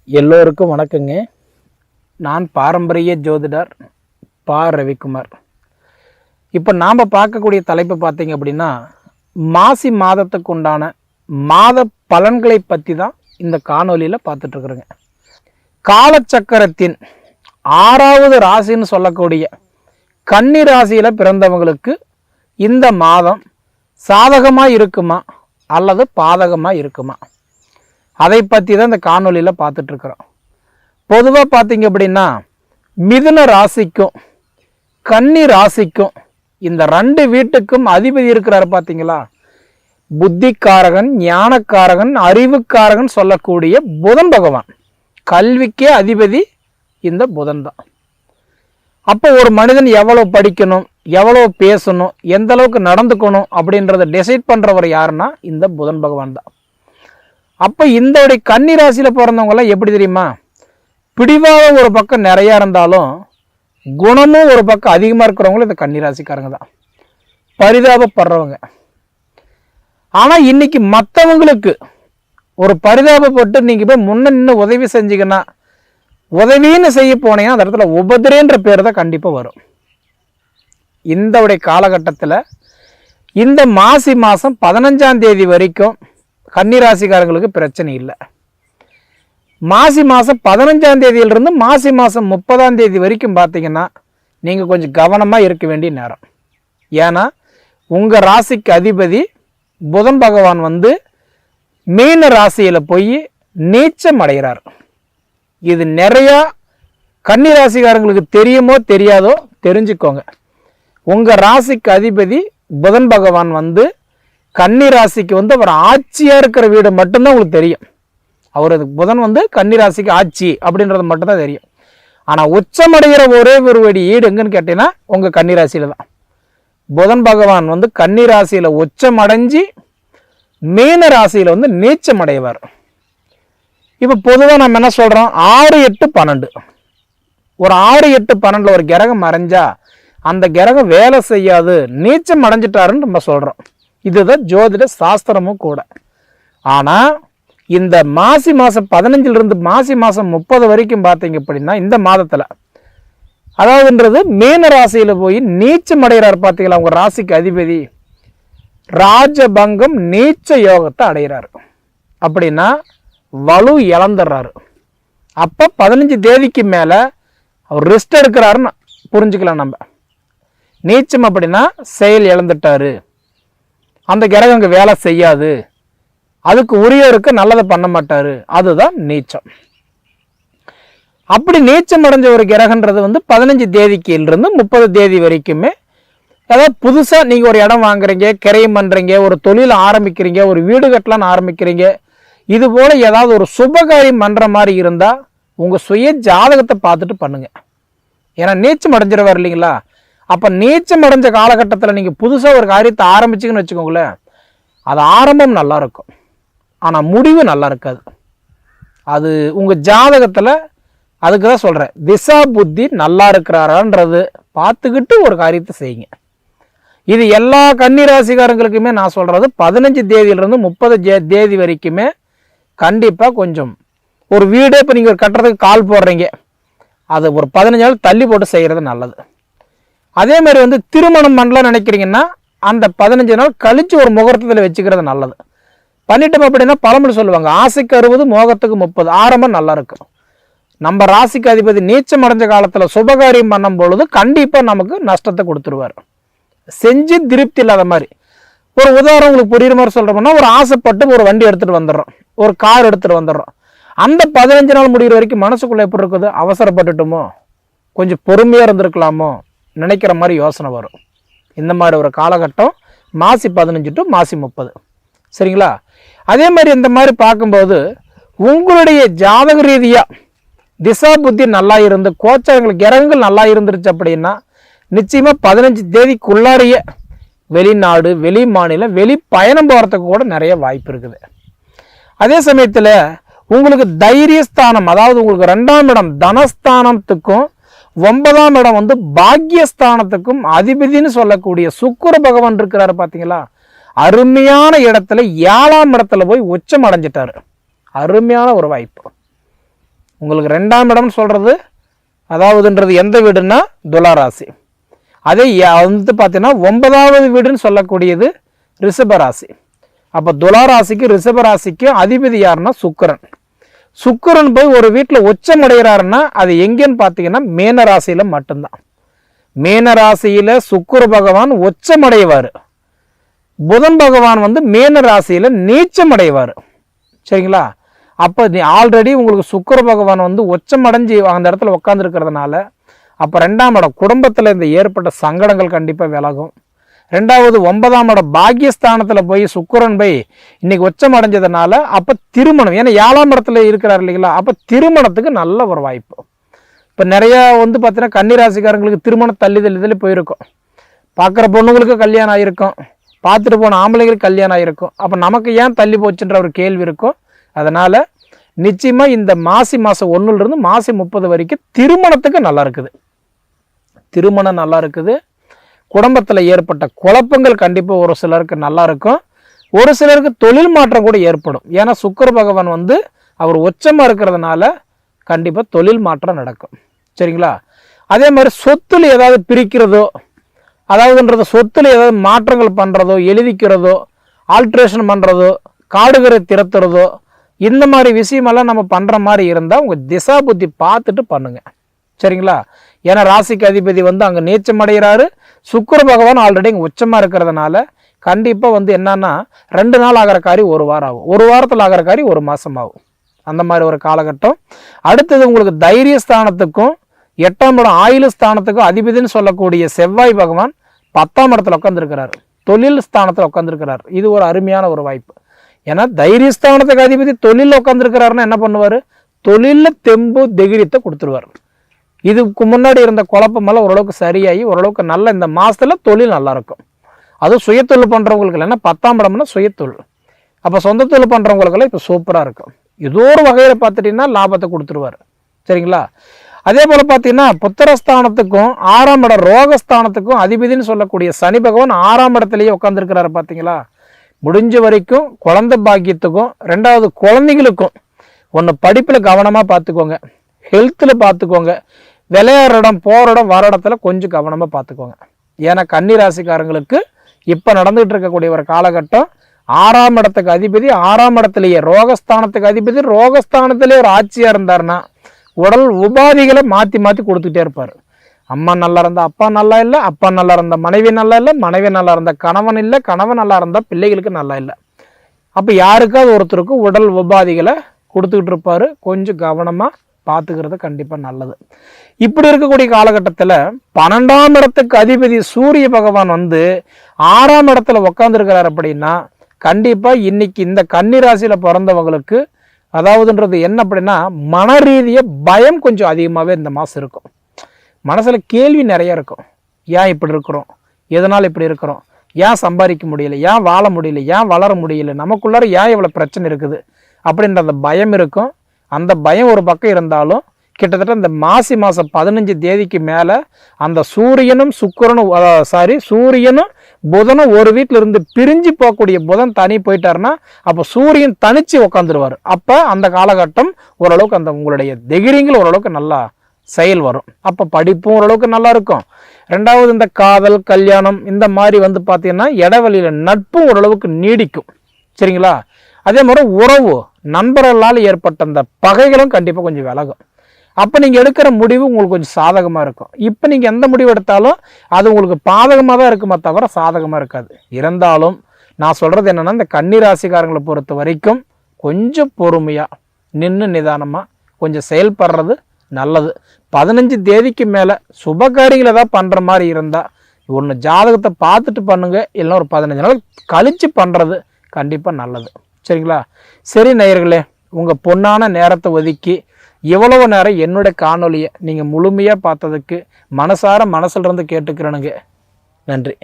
எல்லோருக்கும் வணக்கங்க. நான் பாரம்பரிய ஜோதிடர் பா. ரவிக்குமார். இப்போ நாம் பார்க்கக்கூடிய தலைப்பு பார்த்தீங்க அப்படின்னா, மாசி மாதத்துக்கு உண்டான மாத பலன்களை பற்றி தான் இந்த காணொலியில் பார்த்துட்ருக்குறோங்க. காலச்சக்கரத்தின் 6வது ராசின்னு சொல்லக்கூடிய கன்னி ராசியில் பிறந்தவங்களுக்கு இந்த மாதம் சாதகமாக இருக்குமா அல்லது பாதகமாக இருக்குமா, அதை பற்றி தான் இந்த காணொலியில் பார்த்துட்ருக்குறோம். பொதுவாக பார்த்தீங்க அப்படின்னா, மிதுன ராசிக்கும் கன்னி ராசிக்கும் இந்த 2 வீட்டுக்கும் அதிபதி இருக்கிறார் பார்த்தீங்களா, புத்திக்காரகன், ஞானக்காரகன், அறிவுக்காரகன் சொல்லக்கூடிய புதன் பகவான். கல்விக்கே அதிபதி இந்த புதன் தான். அப்போ ஒரு மனிதன் எவ்வளோ படிக்கணும், எவ்வளோ பேசணும், எந்த அளவுக்கு நடந்துக்கணும் அப்படின்றத டிசைட் பண்ணுறவர் யாருன்னா இந்த புதன் பகவான் தான். அப்போ இந்த கன்னி ராசியில் பிறந்தவங்களாம் எப்படி தெரியுமா, பிடிவாதம் ஒரு பக்கம் நிறையா இருந்தாலும் குணமும் ஒரு பக்கம் அதிகமாக இருக்கிறவங்களும் இந்த கன்னி ராசிக்காரங்க தான். பரிதாபப்படுறவங்க. ஆனால் இன்னைக்கு மற்றவங்களுக்கு ஒரு பரிதாபப்பட்டு நீங்கள் போய் முன்ன நின்று உதவி செஞ்சீங்கன்னா, உதவின்னு செய்ய போனீங்கன்னா அந்த இடத்துல உபதிரேன்ற பேர் தான் கண்டிப்பாக வரும். இந்த காலகட்டத்தில் இந்த மாசி மாதம் 15ஆம் தேதி வரைக்கும் கன்னிராசிக்காரங்களுக்கு பிரச்சனை இல்லை. மாசி மாதம் 15ஆம் தேதியிலிருந்து மாசி மாதம் 30ஆம் தேதி வரைக்கும் பார்த்தீங்கன்னா நீங்கள் கொஞ்சம் கவனமாக இருக்க வேண்டிய நேரம். ஏன்னா உங்கள் ராசிக்கு அதிபதி புதன் பகவான் மீன ராசியில் போய் நீச்சம் அடைகிறார். இது நிறையா கன்னிராசிக்காரங்களுக்கு தெரியுமோ தெரியாதோ தெரிஞ்சுக்கோங்க. உங்கள் ராசிக்கு அதிபதி புதன் பகவான் கன்னி ராசிக்கு அவர் ஆட்சியாக இருக்கிற வீடு மட்டும்தான் உங்களுக்கு தெரியும். அவரது புதன் கன்னி ராசிக்கு ஆட்சி அப்படின்றது மட்டும்தான் தெரியும். ஆனால் உச்சமடைகிற ஒரே ஒரு வீடு எங்கன்னு கேட்டீங்கன்னா உங்கள் கன்னி ராசியில் தான். புதன் பகவான் கன்னி ராசியில் உச்சமடைஞ்சி மீன ராசியில் நீச்சம் அடைவார். இப்போ பொதுவாக நம்ம என்ன சொல்கிறோம், 6, 8, 12 ஒரு 6, 8, 12 ஒரு கிரகம் மறைஞ்சா அந்த கிரகம் வேலை செய்யாது, நீச்சம் அடைஞ்சிட்டாருன்னு நம்ம சொல்கிறோம். இதுதான் ஜோதிட சாஸ்திரமும் கூட. ஆனால் இந்த மாசி மாதம் 15லிருந்து மாசி மாதம் 30 வரைக்கும் பார்த்தீங்க அப்படின்னா இந்த மாதத்தில், அதாவதுன்றது மீன ராசியில் போய் நீச்சம் அடைகிறார் பார்த்தீங்களா, உங்கள் ராசிக்கு அதிபதி ராஜபங்கம் நீச்ச யோகத்தை அடைகிறாரு. அப்படின்னா வலு இழந்துடுறாரு. அப்போ 15 தேதிக்கு மேலே அவர் ரெஸ்ட் எடுக்கிறாருன்னு புரிஞ்சுக்கலாம் நம்ம. நீச்சம் அப்படின்னா செயல் இழந்துட்டாரு, அந்த கிரகம் அங்கே வேலை செய்யாது, அதுக்கு உரியவருக்கு நல்லதை பண்ண மாட்டாரு, அதுதான் நீச்சம். அப்படி நீச்சம் அடைஞ்ச ஒரு கிரகன்றது 15 தேதிக்கிலிருந்து 30 தேதி வரைக்குமே, அதாவது புதுசாக நீங்கள் ஒரு இடம் வாங்குறீங்க, கிரையம் பண்ணுறீங்க, ஒரு தொழில் ஆரம்பிக்கிறீங்க, ஒரு வீடு கட்டலான்னு ஆரம்பிக்கிறீங்க, இது போல் ஏதாவது ஒரு சுபகாரியம் பண்ணுற மாதிரி இருந்தால் உங்கள் சுய ஜாதகத்தை பார்த்துட்டு பண்ணுங்க. ஏன்னா நீச்சம் அடைஞ்சிருவார் இல்லைங்களா. அப்போ நீச்சம் அடைஞ்ச காலகட்டத்தில் நீங்கள் புதுசாக ஒரு காரியத்தை ஆரம்பிச்சிங்கன்னு வச்சுக்கோங்களேன், அது ஆரம்பம் நல்லா இருக்கும், ஆனால் முடிவு நல்லா இருக்காது. அது உங்கள் ஜாதகத்தில், அதுக்கு தான் சொல்கிறேன், திசா புத்தி நல்லா இருக்கிறாரான்றது பார்த்துக்கிட்டு ஒரு காரியத்தை செய்யுங்க. இது எல்லா கன்னிராசிக்காரங்களுக்குமே நான் சொல்கிறது, 15 தேதியிலிருந்து 30 தேதி வரைக்குமே கண்டிப்பாக கொஞ்சம் ஒரு வீடே இப்போ நீங்கள் ஒரு கட்டுறதுக்கு கால் போடுறீங்க, அது ஒரு 15 நாள் தள்ளி போட்டு செய்கிறது நல்லது. அதே மாதிரி திருமணம் பண்ணலாம் நினைக்கிறீங்கன்னா அந்த 15 நாள் கழித்து ஒரு முகூர்த்தத்தில் வச்சுக்கிறது நல்லது. பண்ணிட்டோம் அப்படின்னா பழமொழி சொல்லுவாங்க, ஆசைக்கு 60 மோகத்துக்கு 30. ஆரம்பம் நல்லா இருக்கும். நம்ம ராசிக்கு அதிபதி நீச்சம் அடைஞ்ச காலத்தில் சுபகாரியம் பண்ணும் பொழுது கண்டிப்பாக நமக்கு நஷ்டத்தை கொடுத்துருவார், செஞ்சு திருப்தி இல்லாத மாதிரி. ஒரு உதாரணம் உங்களுக்கு புரியுற மாதிரி சொல்கிறோம்னா, ஒரு ஆசைப்பட்டு ஒரு வண்டி எடுத்துகிட்டு வந்துடுறோம், ஒரு கார் எடுத்துகிட்டு வந்துடுறோம். அந்த 15 நாள் முடிகிற வரைக்கும் மனசுக்குள்ளே எப்படி இருக்குது, அவசரப்பட்டுட்டோமோ, கொஞ்சம் பொறுமையாக இருந்திருக்கலாமோ நினைக்கிற மாதிரி யோசனை வரும். இந்த மாதிரி ஒரு காலகட்டம் மாசி 15 டு மாசி 30. சரிங்களா. அதே மாதிரி இந்த மாதிரி பார்க்கும்போது உங்களுடைய ஜாதக ரீதியாக திசா புத்தி நல்லா இருந்து கோச்சாரங்கள் கிரகங்கள் நல்லா இருந்துருச்சு அப்படின்னா நிச்சயமாக 15 தேதிக்குள்ளாரையே வெளிநாடு, வெளி மாநிலம், வெளி பயணம் போகிறதுக்கு கூட நிறைய வாய்ப்பு இருக்குது. அதே சமயத்தில் உங்களுக்கு தைரியஸ்தானம், அதாவது உங்களுக்கு 2ஆம் இடம் தனஸ்தானத்துக்கும் 9ஆம் இடம் பாக்கியஸ்தானத்துக்கும் அதிபதினு சொல்லக்கூடிய சுக்கிர பகவான் இருக்கிறாரு பார்த்தீங்களா, அருமையான இடத்துல 7ஆம் இடத்துல போய் உச்சம் அடைஞ்சிட்டாரு. அருமையான ஒரு வாய்ப்பு. உங்களுக்கு 2ஆம் இடம்னு சொல்கிறது அதாவதுன்றது எந்த வீடுன்னா துளாராசி. அதே வந்து பார்த்தீங்கன்னா 9வது வீடுன்னு சொல்லக்கூடியது ரிஷபராசி. அப்போ துளாராசிக்கு ரிஷபராசிக்கு அதிபதி யாருன்னா சுக்கிரன். சுக்கிரன் போய் ஒரு வீட்டில் உச்சம் அடைகிறாருன்னா அது எங்கேன்னு பார்த்தீங்கன்னா மீன ராசியில் மட்டும்தான். மீன ராசியில் சுக்கிர பகவான் உச்சம் அடைவார். புதன் பகவான் வந்து மீன ராசியில் நீச்சம் அடைவார். சரிங்களா? அப்போ ஆல்ரெடி உங்களுக்கு சுக்கிர பகவான் வந்து உச்சம் அடைஞ்சு அந்த இடத்துல உட்காந்துருக்கிறதுனால அப்போ 2ஆம் இடம் குடும்பத்தில் இந்த ஏற்பட்ட சங்கடங்கள் கண்டிப்பாக விலகும். 2வது 9ஆம் இடம் பாக்கியஸ்தானத்தில் போய் சுக்கிரன் போய் இன்னைக்கு உச்சம் அடைஞ்சதுனால அப்போ திருமணம், ஏன்னா 7ஆம் இடத்துல இருக்கிறார் இல்லைங்களா, அப்போ திருமணத்துக்கு நல்ல ஒரு வாய்ப்பு. இப்போ நிறையா வந்து பார்த்தீங்கன்னா கன்னிராசிக்காரங்களுக்கு திருமணம் தள்ளி போயிருக்கும். பார்க்குற பொண்ணுங்களுக்கு கல்யாணம் ஆகிருக்கும், பார்த்துட்டு போன ஆம்பளைங்களுக்கு கல்யாணம் ஆகிருக்கும். அப்போ நமக்கு ஏன் தள்ளி போச்சுன்ற ஒரு கேள்வி இருக்கும். அதனால் நிச்சயமாக இந்த மாசி மாதம் 1லிருந்து மாசி 30 வரைக்கும் திருமணத்துக்கு நல்லா இருக்குது. திருமணம் நல்லா இருக்குது. குடும்பத்தில் ஏற்பட்ட குழப்பங்கள் கண்டிப்பாக ஒரு சிலருக்கு நல்லா இருக்கும். ஒரு சிலருக்கு தொழில் மாற்றம் கூட ஏற்படும். ஏன்னா சுக்கிர பகவான் வந்து அவர் உச்சமாக இருக்கிறதுனால கண்டிப்பாக தொழில் மாற்றம் நடக்கும். சரிங்களா? அதே மாதிரி சொத்துல ஏதாவது பிரிக்கிறதோ, அதாவதுன்றது சொத்துல ஏதாவது மாற்றங்கள் பண்ணுறதோ, எழுதிக்கிறதோ, ஆல்ட்ரேஷன் பண்ணுறதோ, காடுகரை திறத்துறதோ, இந்த மாதிரி விஷயமெல்லாம் நம்ம பண்ணுற மாதிரி இருந்தால் உங்கள் திசா புத்தி பார்த்துட்டு பண்ணுங்க. சரிங்களா? ஏன்னா ராசிக்கு அதிபதி வந்து அங்கே நீச்சம் அடைகிறாரு. சுக்கிர பகவான் ஆல்ரெடி இங்கே உச்சமாக இருக்கிறதுனால கண்டிப்பாக வந்து என்னன்னா 2 நாள் ஆகிற காரியம் 1 வாரம் ஆகும், 1 வாரத்தில் ஆகிற காரியம் 1 மாதம் ஆகும். அந்த மாதிரி ஒரு காலகட்டம். அடுத்தது உங்களுக்கு தைரியஸ்தானத்துக்கும் 8ஆம் இடம் ஆயுள் ஸ்தானத்துக்கும் அதிபதினு சொல்லக்கூடிய செவ்வாய் பகவான் 10ஆம் இடத்துல உட்காந்துருக்கிறார், தொழில் ஸ்தானத்தில் உட்காந்துருக்கிறார். இது ஒரு அருமையான ஒரு வாய்ப்பு. ஏன்னா தைரியஸ்தானத்துக்கு அதிபதி தொழிலில் உட்காந்துருக்கிறாருன்னா என்ன பண்ணுவார்? தொழிலில் தெம்பு தைரியத்தை கொடுத்துருவார். இதுக்கு முன்னாடி இருந்த குழப்பமெல்லாம் ஓரளவுக்கு சரியாகி ஓரளவுக்கு நல்ல இந்த மாதத்தில் தொழில் நல்லாயிருக்கும். அதுவும் சுயத்தொழில் பண்ணுறவங்களுக்கு இல்லைன்னா 10ஆம் இடம்னா சுயத்தொழில். அப்போ சொந்த தொழில் பண்ணுறவங்களுக்கெல்லாம் இப்போ சூப்பராக இருக்கும். ஏதோ ஒரு வகையில் பார்த்துட்டிங்கன்னா லாபத்தை கொடுத்துருவார். சரிங்களா? அதே போல் பார்த்தீங்கன்னா புத்திரஸ்தானத்துக்கும் 6ஆம் இடம் ரோகஸ்தானத்துக்கும் அதிபதினு சொல்லக்கூடிய சனி பகவான் 6ஆம் இடத்துலையே உட்காந்துருக்கிறாரு. பார்த்தீங்களா? முடிஞ்ச வரைக்கும் குழந்தை பாக்கியத்துக்கும் 2வது குழந்தைங்களுக்கும் ஒன்று படிப்பில் கவனமாக பார்த்துக்கோங்க, ஹெல்த்தில் பார்த்துக்கோங்க, விளையாடுற இடம் போகிற இடம் வர இடத்துல கொஞ்சம் கவனமாக பார்த்துக்கோங்க. ஏன்னா கன்னிராசிக்காரங்களுக்கு இப்போ நடந்துகிட்டு இருக்கக்கூடிய ஒரு காலகட்டம் 6ஆம் இடத்துக்கு அதிபதி 6ஆம் இடத்துலையே ரோகஸ்தானத்துக்கு அதிபதி ரோகஸ்தானத்திலே ஒரு ஆட்சியாக இருந்தாருன்னா உடல் உபாதிகளை மாற்றி மாற்றி கொடுத்துக்கிட்டே இருப்பார். அம்மா நல்லா இருந்தால் அப்பா நல்லா இல்லை, அப்பா நல்லா இருந்தால் மனைவி நல்லா இல்லை, மனைவி நல்லா இருந்தால் கணவன் இல்லை, கணவன் நல்லா இருந்தால் பிள்ளைகளுக்கு நல்லா இல்லை. அப்போ யாருக்காவது ஒருத்தருக்கு உடல் உபாதிகளை கொடுத்துக்கிட்டு இருப்பார். கொஞ்சம் கவனமாக பார்த்துக்கிறது கண்டிப்பாக நல்லது. இப்படி இருக்கக்கூடிய காலகட்டத்தில் 12ஆம் இடத்துக்கு அதிபதி சூரிய பகவான் வந்து 6ஆம் இடத்துல உட்காந்துருக்கிறார். அப்படின்னா கண்டிப்பாக இன்னைக்கு இந்த கன்னிராசியில் பிறந்தவங்களுக்கு அதாவதுன்றது என்ன அப்படின்னா மன ரீதிய பயம் கொஞ்சம் அதிகமாகவே இந்த மாதம் இருக்கும். மனசில் கேள்வி நிறைய இருக்கும். ஏன் இப்படி இருக்கிறோம், எதனால் இப்படி இருக்கிறோம், ஏன் சம்பாதிக்க முடியல, ஏன் வாழ முடியல, ஏன் வளர முடியல, நமக்குள்ளார ஏன் இவ்வளோ பிரச்சனை இருக்குது அப்படின்ற அந்த பயம் இருக்கும். அந்த பயம் ஒரு பக்கம் இருந்தாலும் கிட்டத்தட்ட இந்த மாசி மாதம் 15 தேதிக்கு மேலே அந்த சூரியனும் சுக்கிரனும் சூரியனும் புதனும் ஒரு வீட்டில் இருந்து பிரிஞ்சு போகக்கூடிய புதன் தனி போயிட்டாருன்னா அப்போ சூரியன் தனிச்சு உட்காந்துருவார். அப்போ அந்த காலகட்டம் ஓரளவுக்கு அந்த உங்களுடைய தைரியங்கள் ஓரளவுக்கு நல்லா செயல் வரும். அப்போ படிப்பும் ஓரளவுக்கு நல்லா இருக்கும். 2வது இந்த காதல் கல்யாணம் இந்த மாதிரி வந்து பார்த்தீங்கன்னா இடைவெளியில் நட்பும் ஓரளவுக்கு நீடிக்கும். சரிங்களா? அதே மாதிரி உறவு நண்பர்களால் ஏற்பட்ட அந்த பகைகளும் கண்டிப்பாக கொஞ்சம் விலகும். அப்போ நீங்கள் எடுக்கிற முடிவு உங்களுக்கு கொஞ்சம் சாதகமாக இருக்கும். இப்போ நீங்கள் எந்த முடிவு எடுத்தாலும் அது உங்களுக்கு பாதகமாக தான் இருக்குமே தவிர சாதகமாக இருக்காது. இருந்தாலும் நான் சொல்கிறது என்னென்னா இந்த கன்னிராசிக்காரங்களை பொறுத்த வரைக்கும் கொஞ்சம் பொறுமையாக நின்று நிதானமாக கொஞ்சம் செயல்படுறது நல்லது. 15 தேதிக்கு மேலே சுப காரியங்களை தான் பண்ணுற மாதிரி இருந்தால் ஒன்று ஜாதகத்தை பார்த்துட்டு பண்ணுங்க, இல்லைன்னா ஒரு 15 நாள் கழித்து பண்ணுறது கண்டிப்பாக நல்லது. சரிங்களா? சரி நேயர்களே, உங்கள் பொன்னான நேரத்தை ஒதுக்கி இவ்வளவு நேரம் என்னுடைய காணொலியை நீங்கள் முழுமையாக பார்த்ததுக்கு மனசார மனசிலிருந்து கேட்டுக்கிறேனுங்க. நன்றி.